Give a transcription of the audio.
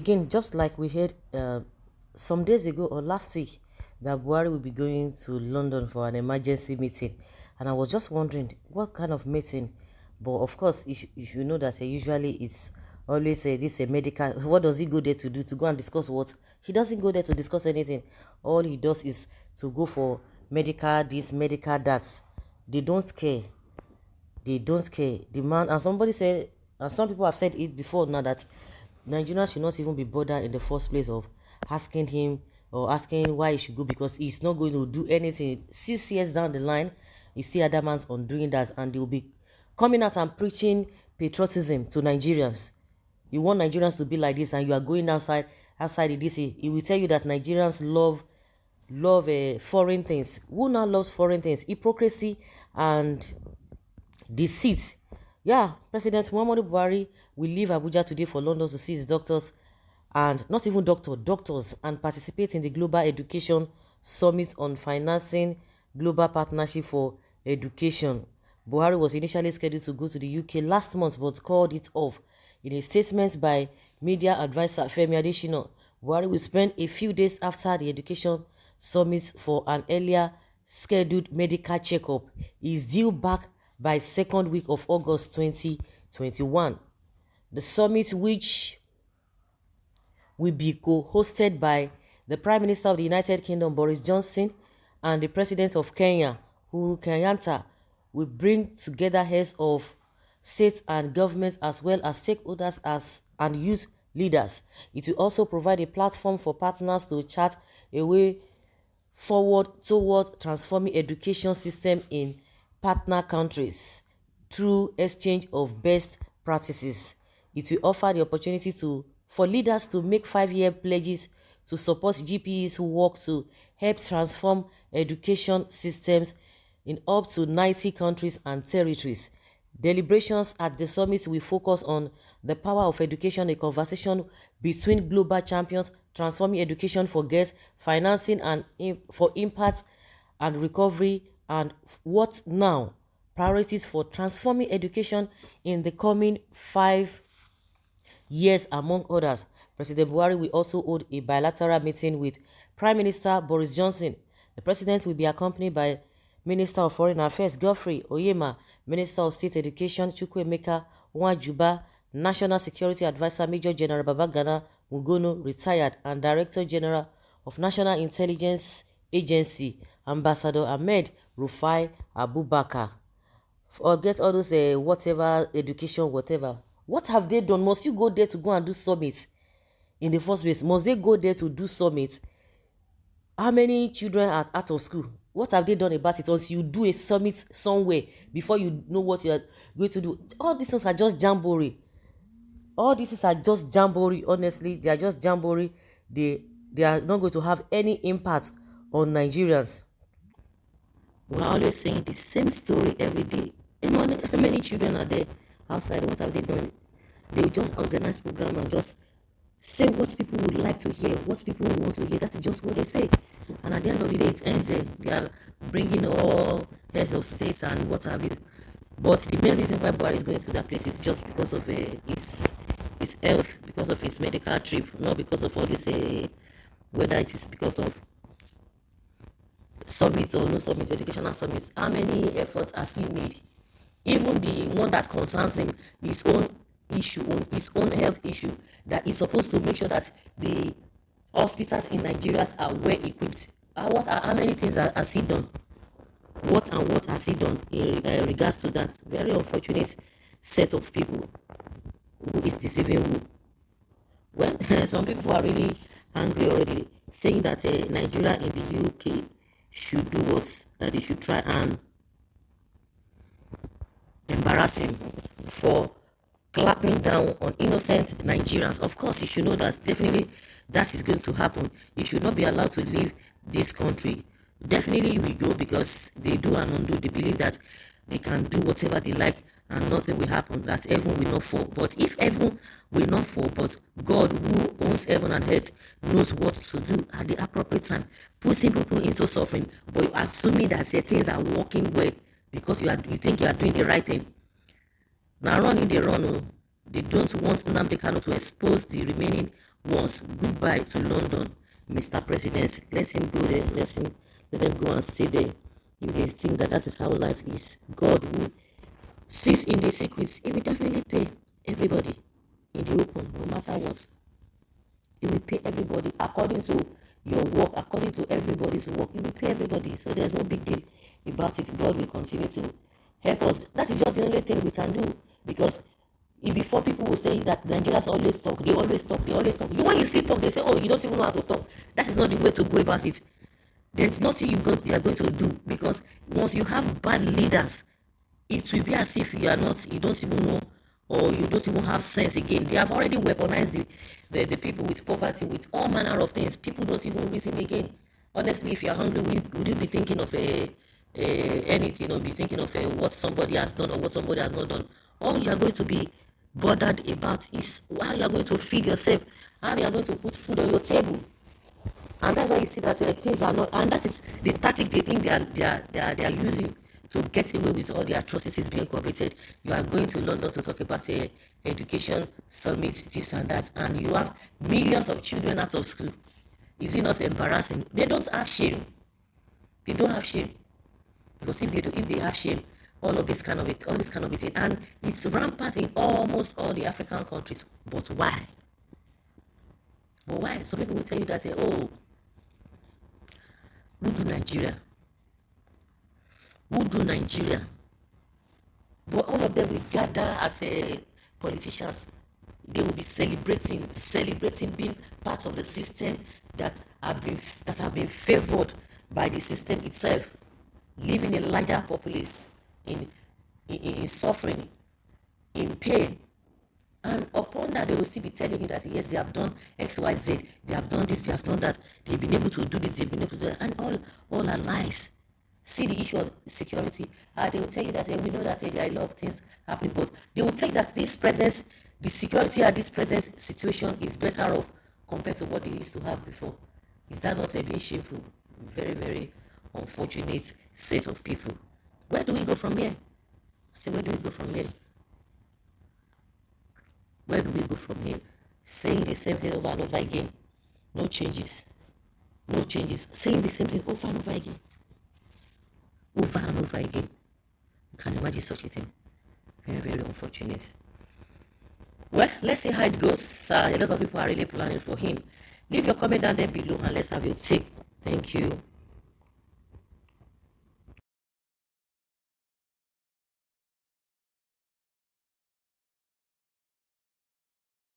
again, just like we heard some days ago or last week, that Buhari will be going to London for an emergency meeting. And I was just wondering what kind of meeting. But of course, if you know that usually it's always this a medical. What does he go there to do? To go and discuss what? He doesn't go there to discuss anything. All he does is to go for medical this, medical that. They don't care. They don't care. The man, and somebody said, and some people have said it before now, that Nigerians should not even be bothered in the first place of asking him or asking why he should go, because he's not going to do anything. 6 years down the line, you see adamants on doing that, and they will be coming out and preaching patriotism to Nigerians. You want Nigerians to be like this, and you are going outside the DC. He will tell you that Nigerians love foreign things. Who now loves foreign things? Hypocrisy and deceit. Yeah, President Muhammadu Buhari will leave Abuja today for London to see his doctors, and not even doctors, and participate in the Global Education Summit on financing global partnership for education. Buhari was initially scheduled to go to the UK last month but called it off. In a statement by media advisor Femi Adesina, Buhari will spend a few days after the education summit for an earlier scheduled medical checkup. He is due back by second week of August 2021. The summit, which will be co-hosted by the Prime Minister of the United Kingdom, Boris Johnson, and the President of Kenya, Uhuru Kenyatta, will bring together heads of state and government as well as stakeholders and youth leaders. It will also provide a platform for partners to chart a way forward toward transforming education system in partner countries through exchange of best practices. It will offer the opportunity for leaders to make 5-year pledges to support GPs who work to help transform education systems in up to 90 countries and territories. Deliberations at the summit will focus on the power of education, a conversation between global champions, transforming education for girls, financing and for impact and recovery, and what now? Priorities for transforming education in the coming 5 years, among others. President Buhari will also hold a bilateral meeting with Prime Minister Boris Johnson. The president will be accompanied by Minister of Foreign Affairs Geoffrey Oyema, Minister of State Education Chukwuemeka Nwajuba, National Security Advisor Major General Babagana Mugono, retired, and Director General of National Intelligence Agency Ambassador Ahmed Rufai Abubakar. Forget all those whatever education, whatever. What have they done? Must you go there to go and do summit in the first place? Must they go there to do summit? How many children are out of school? What have they done about it until you do a summit somewhere before you know what you are going to do? All these things are just jamboree. All these things are just jamboree. Honestly, they are just jamboree. They are not going to have any impact on Nigerians. We're always saying the same story every day. How many children are there outside? What have they done? They will just organize program and just say what people would like to hear, what people want to hear. That's just what they say. And at the end of the day, it ends there. They are bringing all heads of states and what have you. But the main reason why Buhari is going to that place is just because of his health, because of his medical trip, not because of all this, whether it is because of summit or no summit, educational summits. How many efforts has he made? Even the one that concerns him, his own issue, his own health issue, that he's supposed to make sure that the hospitals in Nigeria are well equipped. How many things has he done? What has he done in regards to that? Very unfortunate set of people who is deceiving who. Well, some people are really angry already, saying that Nigeria in the UK should do what? That they should try and embarrass him for clapping down on innocent Nigerians. Of course, you should know that definitely that is going to happen. You should not be allowed to leave this country. Definitely we go, because they do and undo. They believe that they can do whatever they like and nothing will happen, that heaven will not fall. But if heaven will not fall, but God, who owns heaven and earth, knows what to do at the appropriate time, putting people into suffering, but assuming that things are working well because you think you are doing the right thing. Now running the run, they don't want Nnamdi Kanu to expose the remaining once goodbye to London, Mr. President. Let him go there. Let them go and stay there. If they think that that is how life is, God will sees in the secrets. He will definitely pay everybody in the open, no matter what. He will pay everybody according to your work, according to everybody's work. He will pay everybody. So there's no big deal about it. God will continue to help us. That is just the only thing we can do. Because if before people will say that Nigerians always talk, they always talk, they always talk. When you see talk, they say, oh, you don't even know how to talk. That is not the way to go about it. There's nothing you are going to do, because once you have bad leaders, it will be as if you don't even know, or you don't even have sense again. They have already weaponized the people with poverty, with all manner of things. People don't even reason again. Honestly, if you're hungry, would you be thinking of anything, or be thinking of what somebody has done or what somebody has not done? All you are going to be bothered about is how you are going to feed yourself, how you are going to put food on your table. And that's why you see that things are not, and that is the tactic they think they are using to get away with all the atrocities being committed. You are going to London to talk about education summit, this and that, and you have millions of children out of school. Is it not embarrassing? They don't have shame. They don't have shame, because if they have shame, all this kind of thing, and it's rampant in almost all the African countries. But why? But why? Some people will tell you that oh, who do Nigeria? Who do Nigeria? But all of them will gather as politicians. They will be celebrating being part of the system that have been favored by the system itself, leaving a larger populace in suffering, in pain. And upon that, they will still be telling you that yes, they have done X, Y, Z, they have done this, they have done that, they've been able to do this, they've been able to do that, and all are lies. See the issue of security. They will tell you that we know that there are a lot of things happening, but they will tell you that the security at this present situation is better off compared to what they used to have before. Is that not a bit shameful? Very, very unfortunate set of people. Where do we go from here? Where do we go from here? Where do we go from here? Saying the same thing over and over again. No changes. No changes. Saying the same thing over and over again. Over and over again. You can imagine such a thing. Very, very unfortunate. Well, let's see how it goes. A lot of people are really planning for him. Leave your comment down there below and let's have your take. Thank you.